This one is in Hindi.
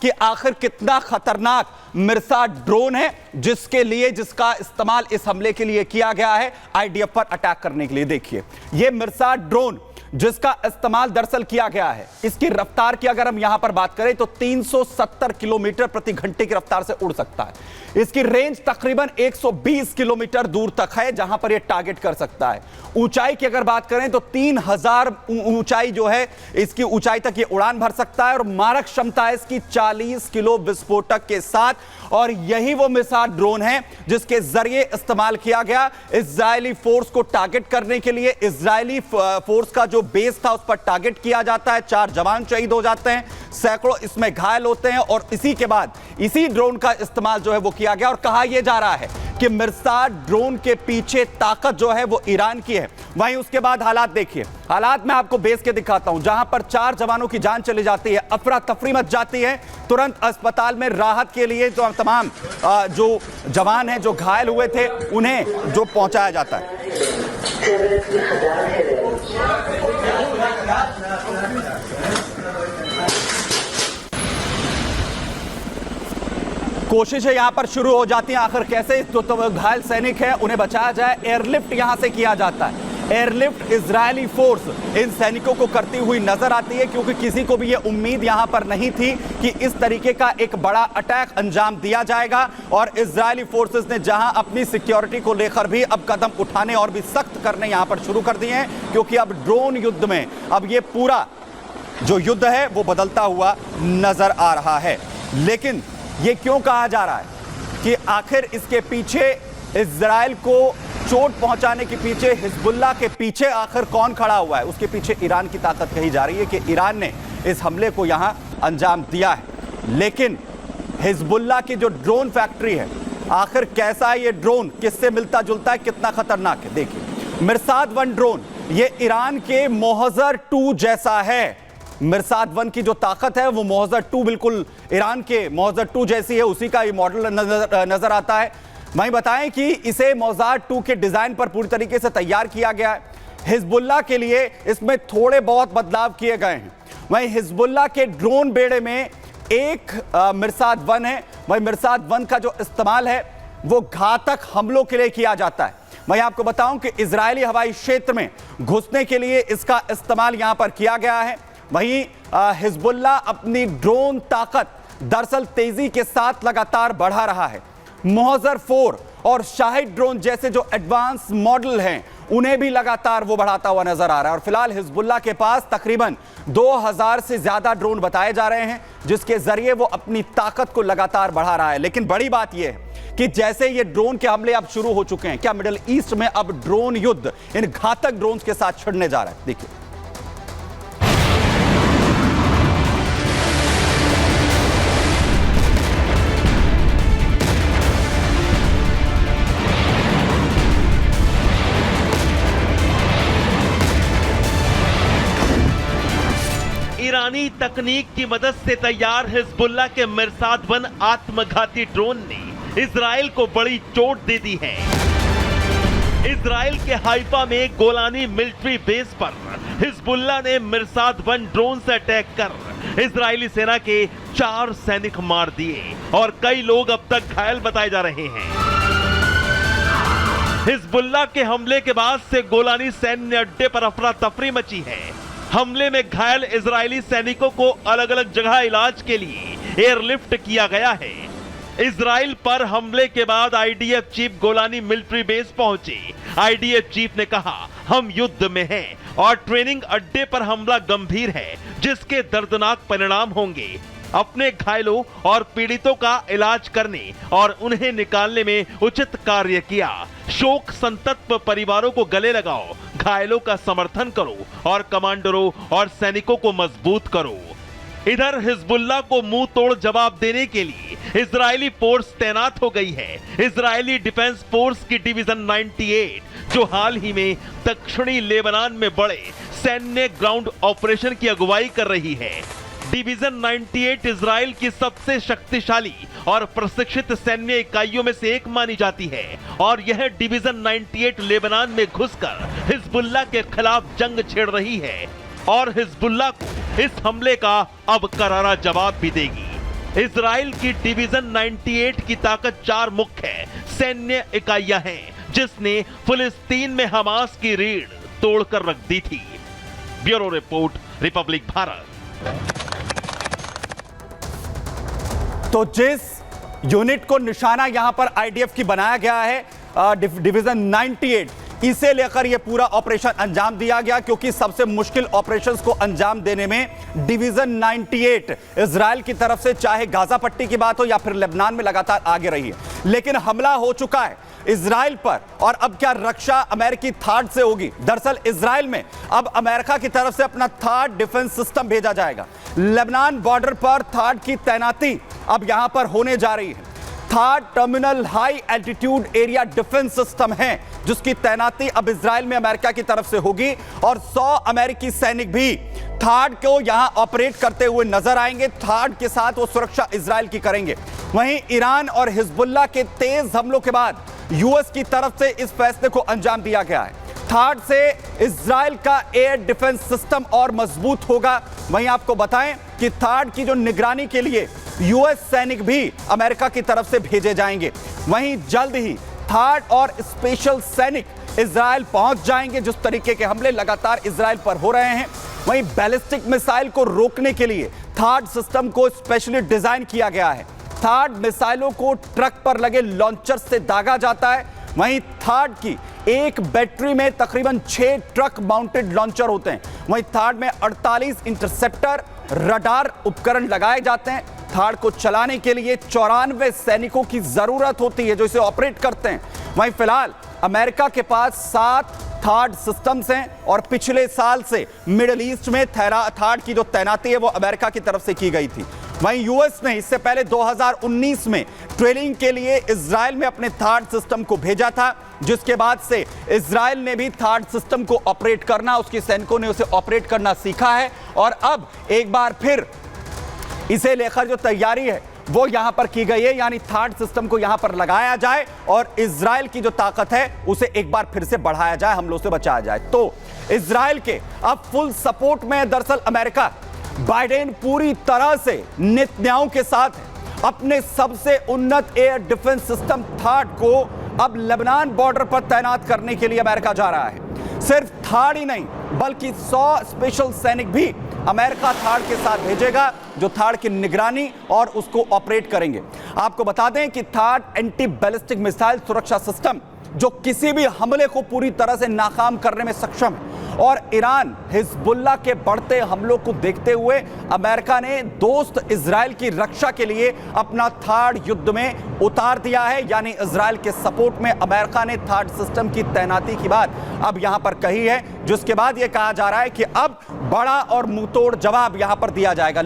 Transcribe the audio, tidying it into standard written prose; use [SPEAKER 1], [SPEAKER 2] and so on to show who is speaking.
[SPEAKER 1] कि आखिर कितना खतरनाक मिरसाद ड्रोन है जिसका इस्तेमाल इस हमले के लिए किया गया है, आईडीएफ पर अटैक करने के लिए। देखिए, यह मिरसाद ड्रोन जिसका इस्तेमाल दरअसल किया गया है, इसकी रफ्तार की अगर हम यहां पर बात करें तो 370 किलोमीटर प्रति घंटे की रफ्तार से उड़ सकता है। इसकी रेंज तकरीबन 120 किलोमीटर दूर तक है जहां पर यह टारगेट कर सकता है। ऊंचाई की अगर बात करें तो 3000 ऊंचाई जो है, इसकी ऊंचाई तक यह उड़ान भर सकता है और मारक क्षमता है इसकी 40 किलो विस्फोटक के साथ। और यही वो मिसाइल ड्रोन है जिसके जरिए इस्तेमाल किया गया इजरायली फोर्स को टारगेट करने के लिए। इजरायली फोर्स का जो बेस था उस पर टारगेट किया जाता है, 4 जवान शहीद हो जाते हैं, सैकड़ों इसमें घायल होते हैं और इसी के बाद इसी ड्रोन का इस्तेमाल जो है वो किया गया। और कहा यह जा रहा है कि मिरसाद ड्रोन के पीछे ताकत जो है वो ईरान की है। वहीं उसके बाद हालात देखिए, हालात मैं आपको बेस के दिखाता हूं, जहां पर 4 जवानों की जान चली जाती है, अफरा तफरी मच जाती है, तुरंत अस्पताल में राहत के लिए जो तमाम जो जवान हैं जो घायल हुए थे उन्हें जो पहुंचाया जाता है। कोशिशें यहां पर शुरू हो जाती हैं, आखिर कैसे तो घायल सैनिक है उन्हें बचाया जाए। एयरलिफ्ट यहां से किया जाता है। एयरलिफ्ट इजरायली फोर्स इन सैनिकों को करती हुई नजर आती है, क्योंकि किसी को भी यह उम्मीद यहां पर नहीं थी कि इस तरीके का एक बड़ा अटैक अंजाम दिया जाएगा। और इजरायली फोर्सेस ने जहां अपनी सिक्योरिटी को लेकर भी अब कदम उठाने और भी सख्त करने यहां पर शुरू कर दिए हैं, क्योंकि अब ड्रोन युद्ध में अब यह पूरा जो युद्ध है वो बदलता हुआ नजर आ रहा है। लेकिन ये क्यों कहा जा रहा है कि आखिर इसके पीछे, इजराइल को चोट पहुंचाने के पीछे, हिजबुल्लाह के पीछे आखिर कौन खड़ा हुआ है? उसके पीछे ईरान की ताकत कही जा रही है कि ईरान ने इस हमले को यहां अंजाम दिया है। लेकिन हिजबुल्लाह की जो ड्रोन फैक्ट्री है, आखिर कैसा है ये ड्रोन, किससे मिलता जुलता है, कितना खतरनाक है? देखिए, मिरसाद 1 ड्रोन ये ईरान के मोहज़र 2 जैसा है। मिरसाद 1 की जो ताकत है वो मोहज़र 2 बिल्कुल ईरान के मोहज़र 2 जैसी है, उसी का ये मॉडल नजर आता है। वहीं बताएं कि इसे मोहज़र 2 के डिजाइन पर पूरी तरीके से तैयार किया गया है। हिजबुल्लाह के लिए इसमें थोड़े बहुत बदलाव किए गए हैं। वहीं हिजबुल्लाह के ड्रोन बेड़े में एक मिरसाद 1 है। वहीं मिरसाद 1 का जो इस्तेमाल है वो घातक हमलों के लिए किया जाता है। मैं आपको बताऊं कि इजरायली हवाई क्षेत्र में घुसने के लिए इसका इस्तेमाल यहां पर किया गया है। वहीं हिजबुल्लाह अपनी ड्रोन ताकत दरअसल तेजी के साथ लगातार बढ़ा रहा है। मोहज़र 4 और शाहिद ड्रोन जैसे जो एडवांस मॉडल हैं उन्हें भी लगातार वो बढ़ाता हुआ नजर आ रहा है। और फिलहाल हिजबुल्लाह के पास तकरीबन 2000 से ज्यादा ड्रोन बताए जा रहे हैं, जिसके जरिए वो अपनी ताकत को लगातार बढ़ा रहा है। लेकिन बड़ी बात यह है कि जैसे ये ड्रोन के हमले अब शुरू हो चुके हैं, क्या मिडिल ईस्ट में अब ड्रोन युद्ध इन घातक ड्रोन के साथ छिड़ने जा रहा है? देखिए,
[SPEAKER 2] ईरानी तकनीक की मदद से तैयार हिजबुल्लाह के मिरसाद 1 आत्मघाती ड्रोन ने इजराइल को बड़ी चोट दे दी है। इजराइल के हाइफा में गोलानी मिलिट्री बेस पर हिजबुल्लाह ने मिरसाद 1 ड्रोन से अटैक कर इजरायली सेना के 4 सैनिक मार दिए और कई लोग अब तक घायल बताए जा रहे हैं। हिजबुल्लाह के हमले के बाद से गोलानी सैन्य अड्डे पर अफरा तफरी मची है। हमले में घायल इजरायली सैनिकों को अलग अलग जगह इलाज के लिए एयरलिफ्ट किया गया है। इजराइल पर हमले के बाद IDF chief Golani military base पहुंचे। आईडीएफ चीफ ने कहा, हम युद्ध में हैं और ट्रेनिंग अड्डे पर हमला गंभीर है, जिसके दर्दनाक परिणाम होंगे। अपने घायलों और पीड़ितों का इलाज करने और उन्हें निकालने में उचित कार्य किया। शोक संतप्त परिवारों को गले लगाओ, घायलों का समर्थन करो और कमांडरों और सैनिकों को मजबूत करो। इधर हिजबुल्लाह को मुंह तोड़ जवाब देने के लिए इजरायली फोर्स तैनात हो गई है। इजरायली डिफेंस फोर्स की डिवीजन 98 जो हाल ही में दक्षिणी लेबनान में बड़े सैन्य ग्राउंड ऑपरेशन की अगुवाई कर रही है। डिवीजन 98 इजराइल की सबसे शक्तिशाली और प्रशिक्षित सैन्य इकाइयों में से एक मानी जाती है और यह डिवीजन 98 लेबनान में घुसकर हिजबुल्लाह के खिलाफ जंग छेड़ रही है और हिजबुल्लाह को इस हमले का अब करारा जवाब भी देगी। इजराइल की डिवीजन 98 की ताकत 4 मुख्य सैन्य इकाइयां हैं, जिसने फिलिस्तीन में हमास की रीढ़ तोड़कर रख दी थी। Bureau report, Republic Bharat.
[SPEAKER 1] तो जिस यूनिट को निशाना यहां पर आईडीएफ की बनाया गया है, डिवीजन 98, इसे लेकर यह पूरा ऑपरेशन अंजाम दिया गया, क्योंकि सबसे मुश्किल ऑपरेशंस को अंजाम देने में डिवीजन 98 इजराइल की तरफ से, चाहे गाजा पट्टी की बात हो या फिर लेबनान में, लगातार आगे रही है। लेकिन हमला हो चुका है इजराइल पर, और अब क्या रक्षा अमेरिकी थार्ड से होगी? दरअसल इजराइल में अब अमेरिका की तरफ से अपना थार्ड डिफेंस सिस्टम भेजा जाएगा। लेबनान बॉर्डर पर थार्ड की तैनाती अब यहां पर होने जा रही है। Third terminal high altitude area defence system है, जिसकी तैनाती अब इजराइल में अमेरिका की तरफ से होगी, और 100 अमेरिकी सैनिक भी थार्ड को यहां ऑपरेट करते हुए नजर आएंगे। थार्ड के साथ वो सुरक्षा इजराइल की करेंगे। वहीं ईरान और हिजबुल्लाह के तेज हमलों के बाद यूएस की तरफ से इस फैसले को अंजाम दिया गया है। थार्ड से इजराइल का एयर डिफेंस सिस्टम और मजबूत होगा। वहीं आपको बताएं कि थार्ड की जो निगरानी के लिए यूएस सैनिक भी अमेरिका की तरफ से भेजे जाएंगे। वहीं जल्द ही थार्ड और स्पेशल सैनिक इजराइल पहुंच जाएंगे। जिस तरीके के हमले लगातार इजराइल पर हो रहे हैं, वहीं बैलिस्टिक मिसाइल को रोकने के लिए थार्ड सिस्टम को स्पेशली डिजाइन किया गया है। थार्ड मिसाइलों को ट्रक पर लगे लॉन्चर से दागा जाता है। वहीं थार्ड की एक बैटरी में तकरीबन 6 ट्रक माउंटेड लॉन्चर होते हैं। वहीं थार्ड में 48 इंटरसेप्टर रडार उपकरण लगाए जाते हैं। थार्ड को चलाने के लिए 94 सैनिकों की जरूरत होती है, जो इसे ऑपरेट करते हैं। वहीं फिलहाल अमेरिका के पास 7 थार्ड सिस्टम्स हैं, और पिछले साल से मिडिल ईस्ट में थार्ड की जो तैनाती है वो अमेरिका की तरफ से की गई थी। वहीं यूएस ने इससे पहले 2019 में ट्रेनिंग के लिए इजराइल में अपने थार्ड सिस्टम को भेजा था, जिसके बाद से इजराइल ने भी थार्ड सिस्टम को ऑपरेट करना, उसके सैनिकों ने उसे ऑपरेट करना सीखा है। और अब एक बार फिर इसे लेकर जो तैयारी है वो यहां पर की गई है, यानी थर्ड सिस्टम को यहां पर लगाया जाए और इजराइल की जो ताकत है उसे एक बार फिर से बढ़ाया जाए, हमलों से बचाया जाए। तो इजराइल के अब फुल सपोर्ट में दरअसल अमेरिका, बाइडेन पूरी तरह से नेतन्याहू के साथ है। अपने सबसे उन्नत एयर डिफेंस सिस्टम थर्ड को अब लेबनान बॉर्डर पर तैनात करने के लिए अमेरिका जा रहा है। सिर्फ थर्ड ही नहीं बल्कि 100 स्पेशल सैनिक भी अमेरिका थर्ड के साथ भेजेगा, जो थर्ड की निगरानी और उसको ऑपरेट करेंगे। आपको बता दें कि थर्ड एंटी बैलिस्टिक मिसाइल सुरक्षा सिस्टम जो किसी भी हमले को पूरी तरह से नाकाम करने में सक्षम है, और ईरान हिजबुल्लाह के बढ़ते हमलों को देखते हुए अमेरिका ने दोस्त इजराइल की रक्षा के लिए अपना थर्ड युद्ध में उतार दिया है। यानी इजराइल के सपोर्ट में अमेरिका ने थर्ड सिस्टम की तैनाती की बात अब यहां पर कही है, जिसके बाद यह कहा जा रहा है कि अब बड़ा और मुंहतोड़ जवाब यहां पर दिया जाएगा।